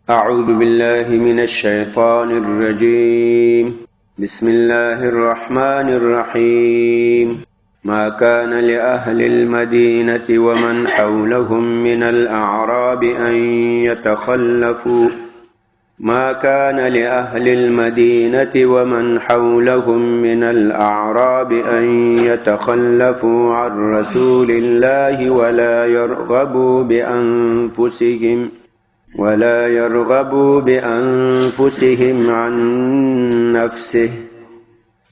أعوذ بالله من الشيطان الرجيم. بسم الله الرحمن الرحيم. ما كان لأهل المدينة ومن حولهم من الأعراب أن يتخلفوا عن رسول الله ولا يرغبوا بأنفسهم عن نفسه،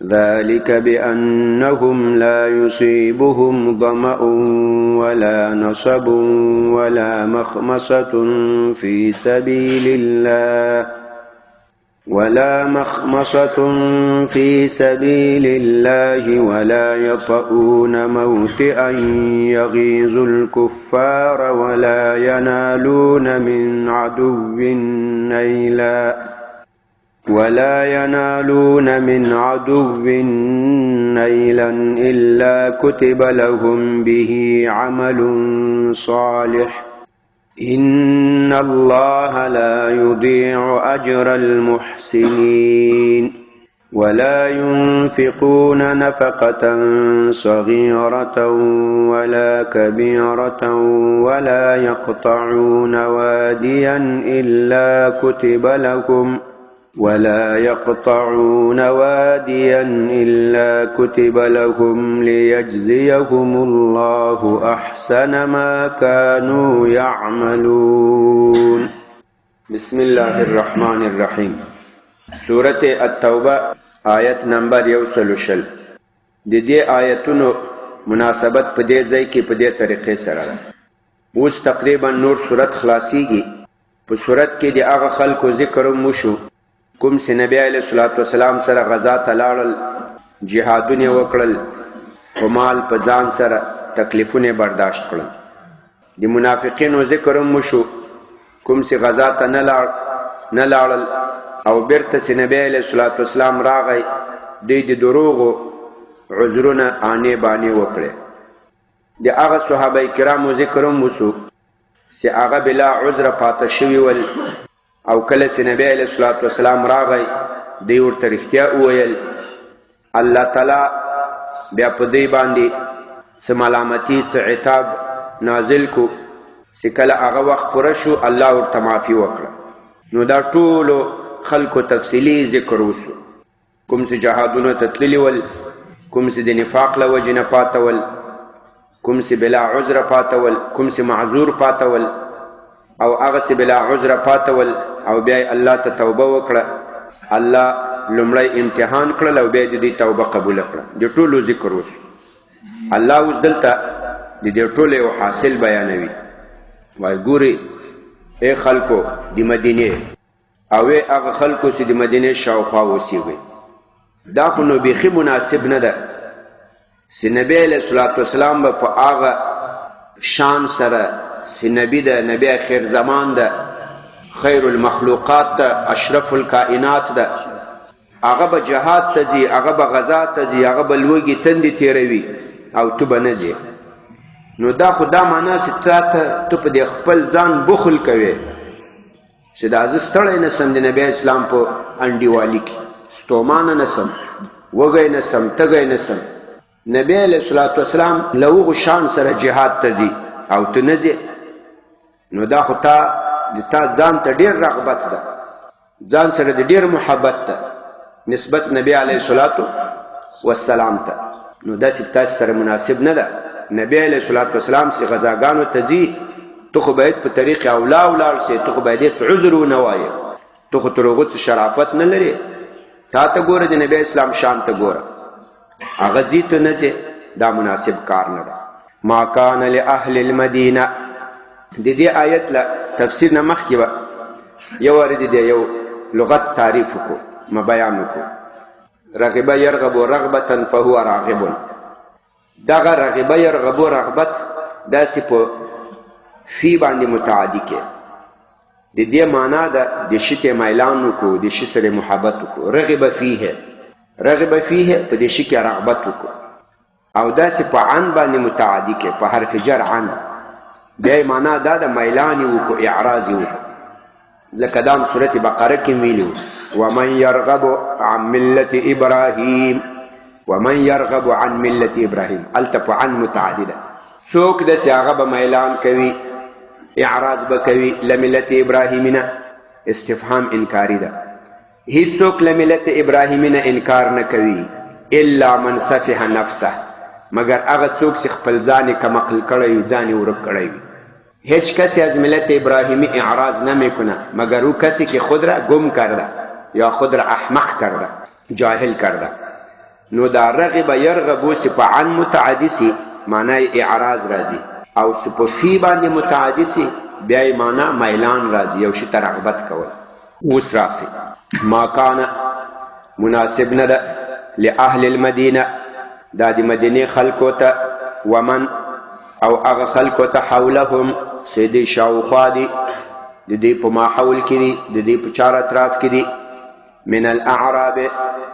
ذلك بأنهم لا يصيبهم ظمأ ولا نصب ولا مخمصة في سبيل الله ولا يطؤون موطئا يغيظ الكفار ولا ينالون من عدو نيلا إلا كتب لهم به عمل صالح، إن الله لا يضيع أجر المحسنين. ولا ينفقون نفقة صغيرة ولا كبيرة ولا يقطعون واديا إلا كتب لهم ليجزيهم الله أحسن ما كانوا يعملون. بسم الله الرحمن الرحيم. سورة التوبة آیت نمبر 130. د دې آیتونو مناسبت په دې ځای کې په دې طریقې سره ده. اوس تقریبا نور صورت خلاصيږي. په صورت کې د هغه خلکو ذکر وشو کوم چې نبی علیه الصلاۃ والسلام سره غزا ته لاړل، جهادونه وکړل، په مال په ځان سره تکلیفونه برداشت کړل. د منافقینو ذکر وشو کوم چې غزا ته نه لاړل او بیرته چې نبی علیه الصلاۃ والسلام راغی، دوی د دروغو عذرونه آنې بانې وکړې. د هغه صحابه کرامو ذکر وشو چې هغه بلا عذر پاته شوي ول، او کله چې نبی علیه الصلاۃ والسلام راغی دوی ورته رښتیا وویل. الله تعالی بیا په دوی باندې څه ملامتي څه عتاب نازل کو چې کله هغه وخت پوره شو الله ورته معافي وکړه. نو دا ټولو خلکو تفصیلي ذکر وشو، کوم چې جهادونو ته تللي ول، کوم چې د نفاق له وجې نه پاته ول، کوم چې بلا عذر پاته ول، کوم چې معذور پاته ول، او هغه چې بلا عذر پاته ول او بیا الله ته توبه وکړه. الله لومړی امتحان کړل او بیا د دې توبه قبول کړه. د ټولو ذکر وشو. الله اوس دلته د دې ټولو یو حاصل بیانوي. وای ګوري اے خلکو د مدینې او هغه خلکو چې د مدینې شاوخوا اوسېږي، دا خو نو بیخي مناسب نه ده چې نبی علیه الصلاۃ والسلام به په هغه شان سره چې نبی ده، نبی خیر زمان ده، خیر المخلوقات ده، اشرف الکائنات ده، هغه به جهاد ته ځي، هغه به غزا ته ځي، هغه به لوږې تندې تېروي او تو به نه ځې. نو دا خو دا معنا چې ته په دې خپل ځان بخل کوې چې دا زه ستړی نه سم د نبی اسلام په انډیوالي کې، ستومانه نه سم، وږی نه سم، تږی نه سم. نبی علیه الصلاۃ والسلام له هغو شان سره جهاد ته ځي او ته نه ځې، نو دا خو تا ځان ته ډېر رغبت ده، ځان سره د ډېر محبت ده نسبت نبی علیه الصلاۃ والسلام ته. نو داسې تاسو سره مناسب نه ده. نبی علیه الصلاۃ والسلام چې غزاګانو ته ځي، تو خو باید په طریق اولا ولاړ سې، تو خو باید هېڅ عذر ونه وایې، تو خو تر هغو څه شرافت نه لرې. تا ته ګوره، د نبی اسلام شان ته ګوره، هغه ځي ته نه ځې، دا مناسب کار نه ده. ما کان لأهل المدینه. د دې آیت له تفسیر نه مخکې به یو وارې د یو لغت تعریف وکړو، بیان وکړو. رغبه یرغب رغبتا فهو راغب. دغه رغبه یرغب رغبت داسې په فی باندې متعدی کې د دې معنا ده د شي ته میلان وکړو، د شي سره محبت وکړو. رغب فیه په دې شي کې رغبت وکړو. او داسې په عن باندې متعدی کې په حرف جر عن، بیا معنا دا د میلان وکړو، اعراض وکړو. لکه دا سورت بقره کې ویلو ومن يرغب عن ملة ابراهیم ومن يرغب عن ملة ابراهیم التف عن متعدده څوک د هغه به میلان کوي اعراض به کوي لملت ابراهیمنا استفهام انکاری ده هیڅوک لملت ابراهیمنا انکار نه کوي الا من سفه نفسه مگر هغه څوک چې خپل ځان کمقل کړی ځان ورک کړی هیچ کسی از ملت ابراهیمی اعراض نمیکنه مگر او کسی که خود را گم کرده یا خود را احمق کرده جاهل کرده نو دا رغب یرغبو سپا عن متعدی معنی اعراض راځي او سپا فی باندې متعدی بیای معنی میلان راځي یو شی ته رغبت کول اوس راسي ما کان مناسب نه ده لاهل المدینه دا د مدینه خلکو ته ومن او هغه خلکو ته حولهم سیدی شاوخوا دي د دې په ماحول کې دي د دې په چار اطراف کې دي من الاعراب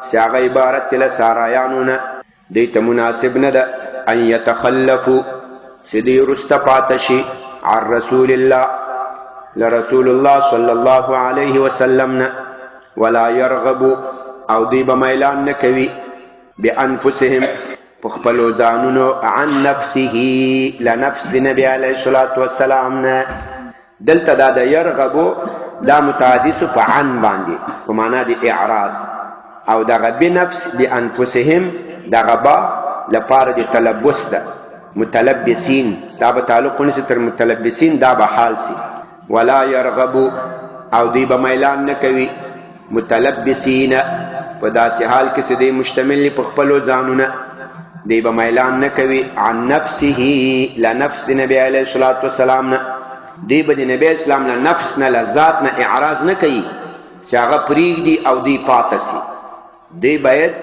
سیاغه عبارت له سارایانونه دې ته مناسب نه ده ان يتخلفوا سیدی رستفاتشي عن رسول الله لرسول الله صلى الله عليه وسلم ولا يرغبوا او دې بمیلان نه کوي بانفسهم پخپلو ځانونو عن نفسه لنفس د نبی علیه الصلاة والسلام نه دلته دا د یرغبو دا متعدی په عن باندې په معنا د اعراض او دغه بنفس بانفسهم دغه با لپاره د تلبس ده متلبسین دا به تعلق ونیسي تر متلبسین دا به حال سي ولا يرغبو او دی به میلان نه کوي متلبسین په داسې حال کې چې دی مشتمل په خپلو ځانونه دی به میلان نه کوي عن نفسه لنفس د نبی علیه الصلاة والسلام نه دی به د نبی اسلام نه نفس نه لذات نه اعراض نه کوي چې هغه پرېږدي او دی پاته سي دی باید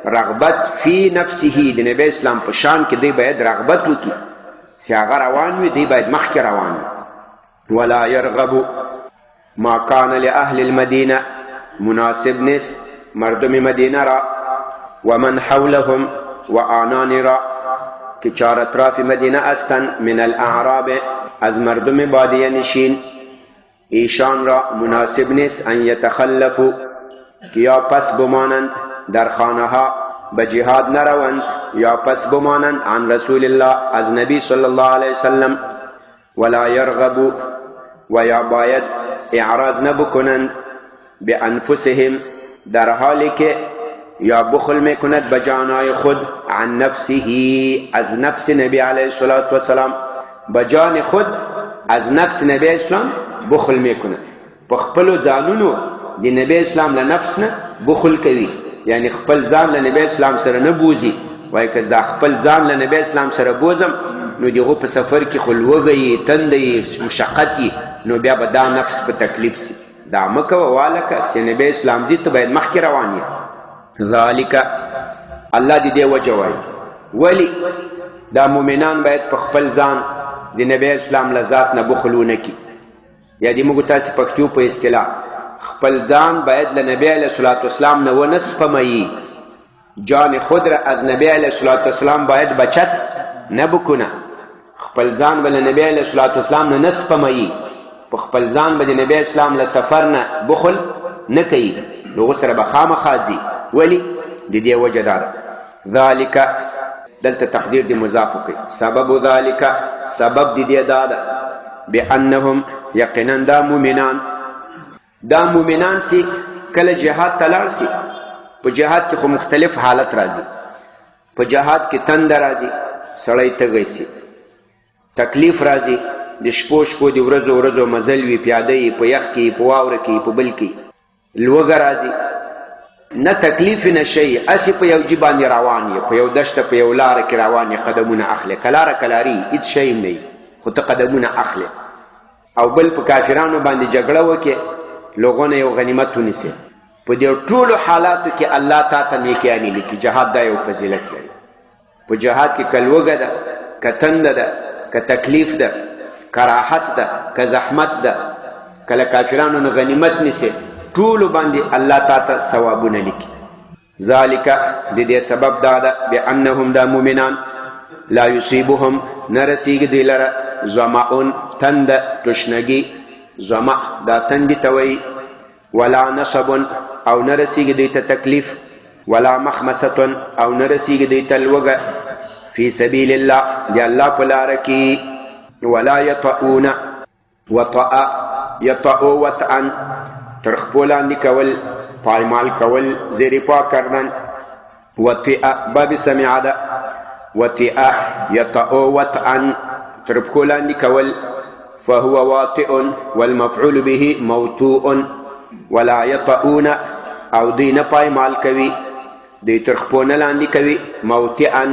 رغبت فی نفسه د نبی اسلام په شان کې دی باید رغبت وکړي چې هغه روان وي دی باید مخکې روان وي ولا يرغب ما کان لاهل المدینه مناسب نیست مردم مدینه را ومن حولهم و آنان را که چار اطراف مدینه استن من الاعراب از مردم بادیه نشین ایشان را مناسب نیست ان یتخلفو که یا پس بمانند در خانه ها به جهاد نروند یا پس بمانند عن رسول الله از نبی صلی الله علیه وسلم ولا يرغبو و یا باید اعراض نبکنند بانفسهم در حالی که یا بخل میکند بجانای خود عن نفسه از نفس نبی علیه الصلاة والسلام بجان خود از نفس نبی اسلام بخل میکند په خپلو ځانونو د نبی اسلام له نفس نه بخل کوي یعنی خپل ځان له نبی اسلام سره نه بوزي وایي که دا خپل ځان له نبی اسلام سره بوزم نو دغه په سفر کې خو لوږه تنده مشقت نو بیا به دا نفس په تکلیف سي دا مه کوه والکه چې نبی اسلام ځي ته باید مخکې روان یې ذالک الله دې وجه وایي ولی دا مؤمنان باید په خپل ځان د نبی اسلام له ذات نه بخل ونه کړي یا دې موږ تاسې پښتو په اصطلاح خپل ځان باید له نبی علیه الصلاة والسلام نه ونه سپموي جان خود را از نبی علیه الصلاة والسلام باید بچت نه بکنه خپل ځان به له نبی علیه الصلاة والسلام نه سپموي په خپل ځان به د نبی اسلام له سفر نه بخل نه کوي دغه سره به خامخا ځي ولی د دې وجه دا ده ذالک دلته تقدیر د مضاف کوي سبب ذالک سبب د دې دا ده بانهم یقینا دا مؤمنان سي کله جهاد ته لاړ سي په جهاد کې خو مختلف حالت راځي په جهاد کې تند راځي سړی تږی سي تکلیف راځي د شپو شپو د ورځو مزل وي پیاده په یخ کې په واوره کې په بل کې لوږه راځي نه تکلیف نه شي اسی په یو جی باندې روان یې په یو دشته په یو لاره کې روان یې قدمونه اخلي کلاري هیڅ شی نه خو ته قدمونه اخلي او بل په کافرانو باندې جګړه وکړي لوګونه یو غنیمت ونیسي په دې ټولو حالاتو کې الله تا ته نیکیانې لیکي جهاد دا یو فضیلت لري په جهاد کې که لوږه ده که تنده ده که تکلیف ده که راحت ده که زحمت ده کله کافرانو نه غنیمت نیسي ټولو باندې الله تا ته ثوابونه لیکي ذالک د دې سبب دا ده بانهم دا مؤمنان لا یصیبهم نرسیږي دوی لره ظمأ تنده تشنګي ظمأ دا تندې ته وایي، ولا نصب او نه رسیږي دوی ته تکلیف، ولا مخمصه او نه رسیږي دوی ته لوږه فی سبیل الله د الله په لاره کې. ولا یطؤون وطأ یطؤ وطئا تر خپو لاندې کول، پایمال کول، زیر پا کردن. وطئ باب سمع ده، وطئ یطؤ وطئا تر خپو لاندې کول، فهو واطئ والمفعول به موطوء. ولا یطؤون او دوی نه پایمال کوي، دوی تر خپو نه لاندې کوي، موطئا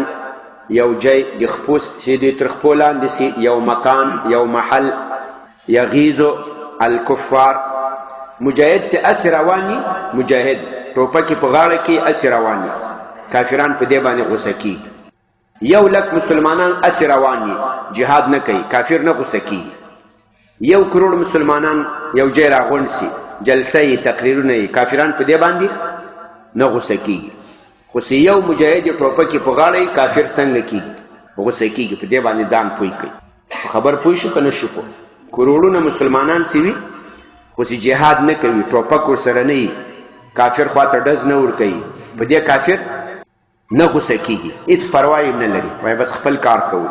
یو جای د خپو چې دوی تر خپو لاندې سي، یو مکان، یو محل. یغیظ الکفار مجاهد سے اس رواني، مجاهد ټوپکې په غاړه کې اس رواني، کافران په دې باندې غوسه کیږي. یو لک مسلمانان اس رواني جهاد نه کوي، کافر نه غوسه کیږي. 1 کروڑ مسلمانان یو ځای راغونډ سي، جلسه تقریرونه یې، کافران په دې باندې نه غوسه کیږي. خو چې یو مجاهد ټوپکې په غاړه کافر څنګه کیږي؟ غوسه کیږي. په دې باندې ځان پوه کوي. خبر پوه شو که نه شو؟ کروڑونه مسلمانان سوي خو چې جهاد نه کوي، ټوپک ورسره نه وي، کافر خواته ډز نه ورکوي، په دې کافر نه غوسه کیږي، هېڅ پروا یې نه لري، وایي بس خپل کار کوو.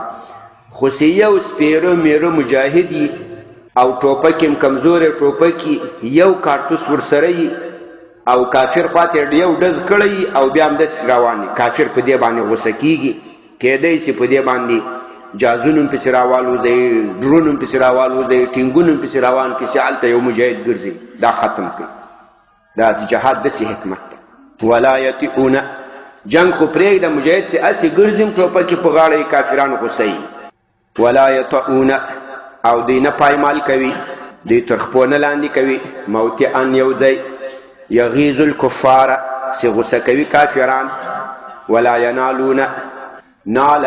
خو چې یو سپېره میره مجاهد یي او ټوپک یې کمزوری ټوپک یي، یو کارتوس ورسره یي او کافر خواته یو ډز کړی او بیا همداسې روان وي، کافر په دې باندې غوسه کیږي. کیدی شي په دې باندې جازونه هم پسې راوالوځئ، ډرون هم پسې راوالوځئ، ټینګونه هم پسې روان کړي چې هلته یو مجاهد ګرځي، دا ختم کړي. دا د جهاد داسې حکمت دی. ولا یطئون جنگ خو پرېږده، مجاهد چې هسې ګرځي ټوپکې په غاړه یې کافران غوسه یي. ولا یطئون او دوی نه پایمال کوي، دوی تر خپو نه لاندې کوي، موطئا یو ځای. یغیظ الکفار چې غوسه کوي کافران. ولا ینالون نال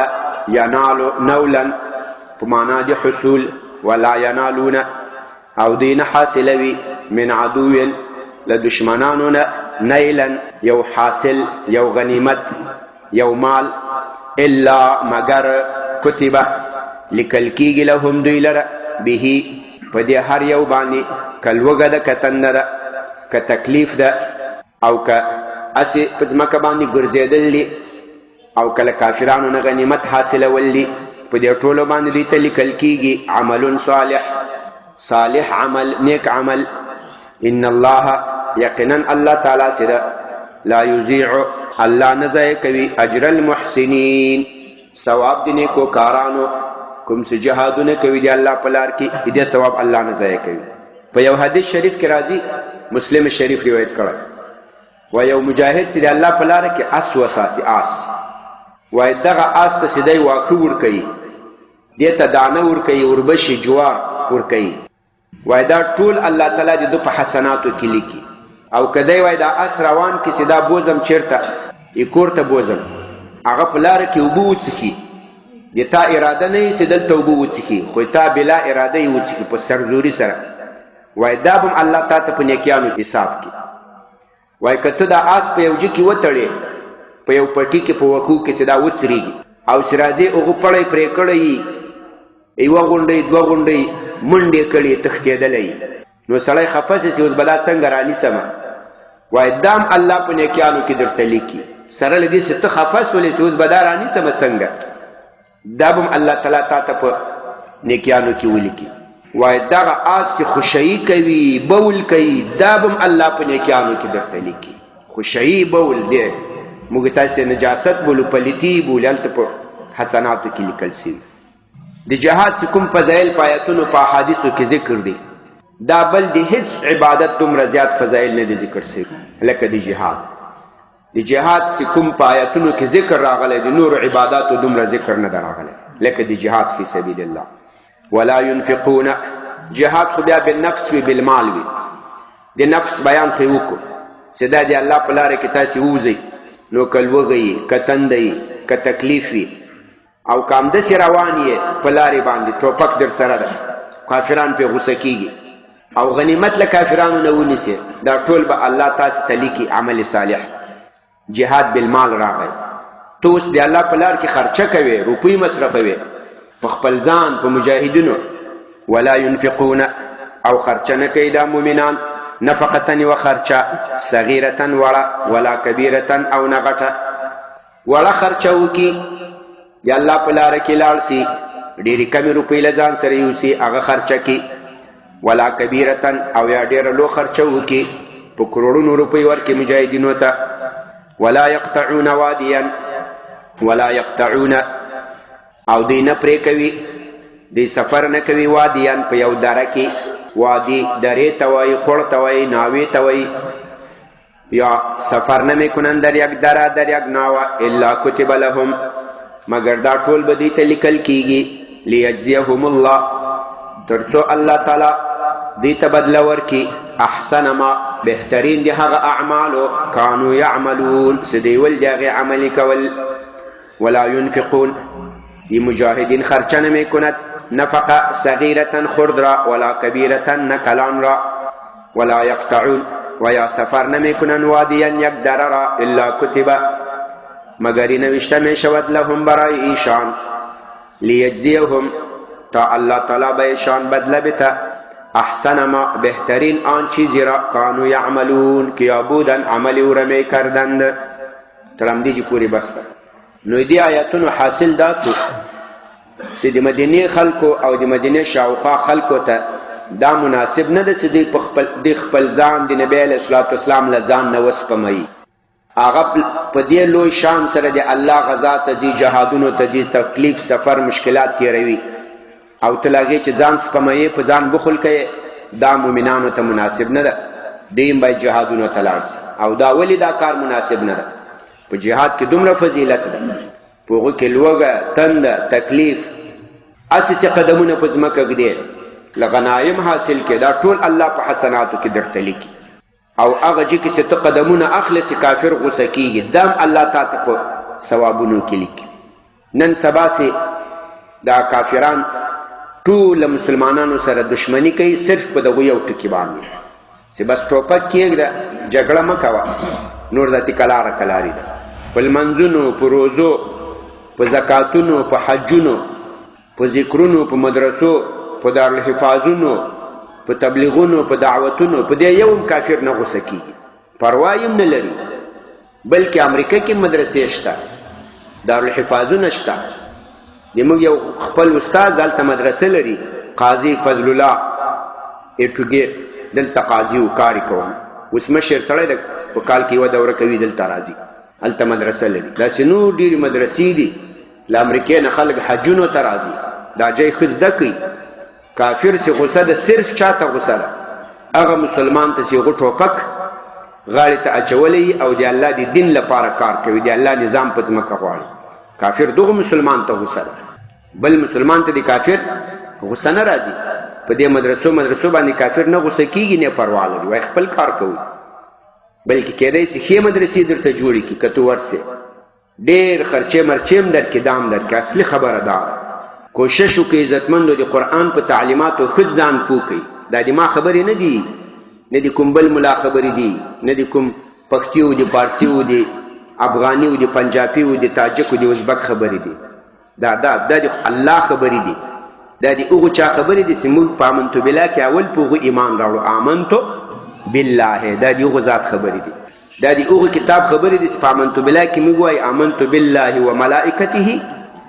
ینالو نولا په معنا د حصول، ولا ینالون او دوی نه حاصلوي من عدو له دشمنانو نه نیلا یو حاصل، یو غنیمت، یو مال، الا مگر کتبه لیکل کیږي لهم دوی لره به په دې هر یو باندې کلوږه ده، که تنده ده، که تکلیف ده، او که اسې په ځمکه باندې ګرځېدل دي، او کله کافرانو نه غنیمت حاصلول دي، په دې ټولو باندې دوی ته لیکل کیږي عمل صالح، صالح عمل، نیک عمل. ان الله یقینا الله تعالی سره لا یضیع الله نه ضایع کوي اجر المحسنین، ثواب د نیکو کارانو. کوم چې جهادونه کوي دی الله په لار کې، دې ثواب الله نه ضایع کوي. په یو حدیث شریف کې راځي، مسلم شریف روایت کړی، و یو مجاهد چې د الله په لار کې اس وساتي، اس وای دغه اس ته چې دی واښه ورکوي، دې ته دانه ورکوي، وربشي جوار ورکوي، وای دا ټول الله تعالی د ده په حسناتو کې لیکي. او که دی وای دا اس روان کې چې دا بوزم چېرته یې کور ته بوزم، هغه په لاره کې اوبه وڅښي، د تا اراده نه یې چې دلته اوبه وڅښي، خو تا بلا اراده یې وڅښي په سرزوري سره، وای دا به هم الله تا ته په نیکیانو حساب کړي. وای که ته دا اس په یو ځای کې وتړې، په یو پټي کې په وښو کې چې دا وڅرېږي، او چې راځې هغه پړی پرې کړی، یوه غونډۍ دوه غونډۍ منډې کړي، تښتېدلی، نو سړی خفه شي چې اوس به دا څنګه رانیسمه. وای دا هم الله په نیکیانو کې درته لیکي، سره له دې چې ته خفه شولې چې اوس به دا رانیسمه څنګه، دا به هم الله تعالی تا ته په نیکیانو کې ولیکي. وای دغه آس چې خوشحیي کوي، بول کوي، دا به هم الله په نیکیانو کې درته لیکي. خوشحیي بول دی موږ تاسې نجاست بولو، پلیتي بولو، هلته په حسناتو کې لیکل شوي. د جهاد چې کوم فضایل په آیتونو په احادیثو کې ذکر دي، دا بل د هیڅ عبادت دومره زیات فضایل نه دي ذکر شوي لکه د جهاد. د جهاد چې کوم په آیتونو کې ذکر راغلی، د نورو عباداتو دومره ذکر نه ده راغلی لکه د جهاد فی سبیل الله. ولا ينفقون جهاد خو بیا بالنفس وي بالمال وي، د نفس بیان خو یې وکړو چې دا د الله په لاره کې تاسې ووځئ، نو که لوږه یي، که تنده یي، که تکلیف وي، او که همداسې روان یې په لارې باندې، ټوپک در سره ده، کافران پرې غوسه کېږي، او غنیمت له کافرانو نه ونیسي، دا ټول به الله تاسې ته لیکي عمل صالح. جهاد بالمال راغی، ته اوس د الله په لار کې خرچه کوې، روپۍ مصرفوې په خپل ځان، په مجاهدینو. ولا ينفقون او خرچه نه کوي دا مؤمنان نفقتن و خرچه صغیرتن وړه ولا کبیرتن او نه غټه وړه خرچه وکي د الله په لاره کې لاړ سي ډېرې کمې روپۍ له ځان سره یوسي هغه خرچه کي ولا کبیرتن او یا ډېره لو خرچه وکي په کروڑونو روپۍ ورکړي مجاهدینو ته ولا یقطعون وادیا ولا یقطعون او دوی نه پرې کوي دوی سفر نه کوي وادیان په یو دره کې وادي درې ته وایي خوړ ته وایي ناوې ته وایي یا سفر نه میکنن در یک دره در یک ناوه الا کتب لهم مگر دا ټول به دوی ته لیکل کیږي لیجزیهم الله تر څو الله تعالی دوی ته بدله ورکي احسن ما بهترین دی هغه اعمالو کانو یعملون چې دوی ول د هغې عملي کول ولا ينفقون دی مجاهدین خرچه نه میکند نفقه صغیرة خرد را ولا کبیرة نکلان را ولا یقطعون و یا سفر نمیکنن وادیا یک دره را الا کتب مگر نوشته می شود لهم برای ایشان لیجزیهم تا الله تعالی به ایشان بدله بته احسن ما بهترین آن چیزی را کانو یعملون که یا بودن عملی او را می کردند ترم دیجی پوری بسته نو دی آیتونو حاصل دا سو چې د مدینه خلکو او د مدینه شاوخوا خلکو ته دا مناسب نه ده چې دوی خپل ځان د نبی علیه الصلاة والسلام له ځان نه وسپموي هغه په دې لوی شان سره د الله غزا ته ځي جهادونو ته ځي تکلیف سفر مشکلات تېروي او ته له هغې چې ځان سپموي په ځان بخل کوي دا مؤمنانو ته مناسب نه ده دوی هم باید جهادونو ته لاړ شي او دا ولې دا کار مناسب نه ده په جهاد کې دومره فضیلت ده په هغو کې لوږه تنده تکلیف هسې چې قدمونه په ځمکه ږدي له غنایم حاصل کې دا ټول الله په حسناتو کې درته لیکي او هغه چې کې چې ته قدمونه اخلې چې کافر غوسه کېږي دا هم الله تا ته په ثوابونو کې لیکي نن سبا سې دا کافران ټول مسلمانانو سره دشمني کوي صرف په دغه یو ټکي باندې چې بس ټوپک کېږده جګړه مه کوه نور دا تکلاره کلاري ده په لمنځونو په روزو په زکاتونو په حجونو په ذکرونو په مدرسو په دارالحفاظونو په تبلیغونو په دعوتونو په دې یو کافر نه غوسه کېږي پروا یې نه لري بلکې امریکا کې مدرسې شته دارالحفاظونه شته د موږ یو خپل استاد هلته مدرسه لري قاضي فضل الله ایټوګیټ دلته قاضي و کار یې کوم اوس مشر سړی د په کال کې یوه دوره کوي دلته راځي هلته مدرسه لري داسې نور ډېرې مدرسې دي له امریکې نه خلک حجونو ته راځي دا ځای ښه زده کوي کافر چې غوسه ده صرف چاته غوسه ده هغه مسلمان ته چې هغه ټوپک غاړې ته اچولی او د الله د دین لپاره کار کوي د الله نظام په ځمکه غواړي کافر دغه مسلمان ته غوسه ده بل مسلمان ته د کافر غوسه نه راځي په دې مدرسو باندې کافر نه غوسه کېږي نه پروا لري وایي خپل کار کوي بلکې کېدای شي ښې مدرسې درته جوړې کړي که ته ورسې ډېر خرچې مرچې هم درکې دام درکې اصلي خبره دا ده کوشش وکړئ عزتمندو د قرآن په تعلیماتو ښه ځان پوه کړئ دا د ما خبرې نه دي نه د کوم بل ملا خبرې دي نه د کوم پښتي و د پارسي و د افغاني و د پنجابي و د تاجک و د ازبک خبرې دي دا د الله خبرې دي دا د هغو چا خبرې دي چې موږ په آمنتو بالله کې اول په هغو ایمان راوړو آمنتو بالله دا د هغو ذات خبرې دي دا د هغو کتاب خبرې دي چې په آمنتو بالله کې موږ وایي آمنتو بالله و ملائکته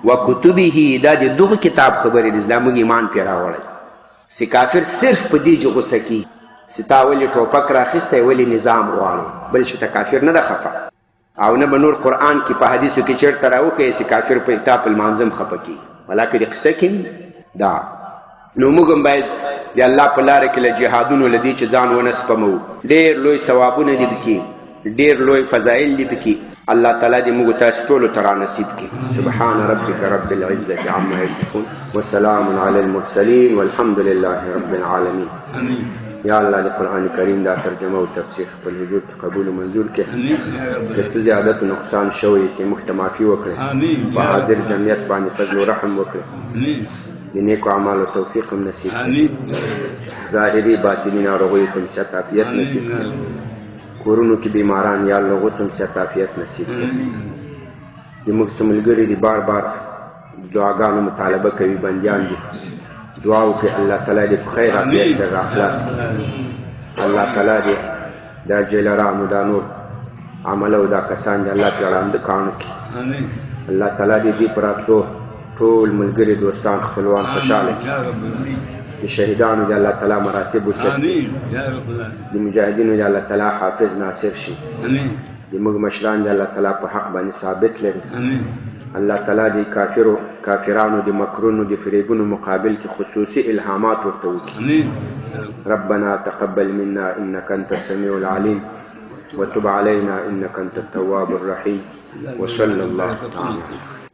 و کتبه دا د دغه کتاب خبرې دي دا موږ ایمان پرې راوړی چې کافر صرف په دې چې غوسه کېږي چې تا ولې ټوپک راخیستی ولې نظام غواړي بل شي ته کافر نه ده خفه او نه به نور قرآن کې په حدیثو کې چېرته راوښیي چې کافر په تا په لمانځه خفه کېږي ولا که د قصه کې دا نو موږ هم باید د الله په لاره کې له جهادونو له دې چې ځان ونه سپمو ډېر لوی ثوابونه دي پکې ډېر لوی فضایل دي پکې الله تعالی دې موږ تاسو ټولو ته رانصیب کړي سبحان ربک رب العزة عما یصفون وسلام علی المرسلین والحمد لله رب العالمین آمین یا الله د قرآن کریم دا ترجمه او تفسیر خپل حضور ته قبول و منظور کړي که څه زیادت و نقصان شوی کې موږ ته معافي وکړي په حاضر جمعیت باندې فضل و رحم وکړي د نیکو اعمالو توفیق هم نصیب کړي ظاهري باطني ناروغیو ته صحت عافیت نصیب کړي کورونو کې بیماران یا الله هغو ته هم صحت عافیت نصیب کړي د موږ څه ملګري دي بار بار دعاګانو مطالبه کوي بندیان دي دعا وکړي الله تعالی دې په خیر عافیت سره راخلاص الله تعالی دې دا جیلرانو دا نور عمل او دا کسان دې الله تعالی اند کانو کړي الله تعالی دې پر راتلو ټول ملګري دوستان خپلوان خوشاله د شهیدانو دې الله تعالی مراتب وکړي د مجاهدینو دې الله تعالی حافظ ناصر شي د موږ مشران دې الله تعالی په حق باندې ثابت لري الله تعالی دې کافرانو د مکرونو د فریبونو مقابل کې خصوصي الهامات ورته وکړي ربنا تقبل منا انك انت السميع العليم وتب علينا انك انت التواب الرحيم وصلى الله تعالى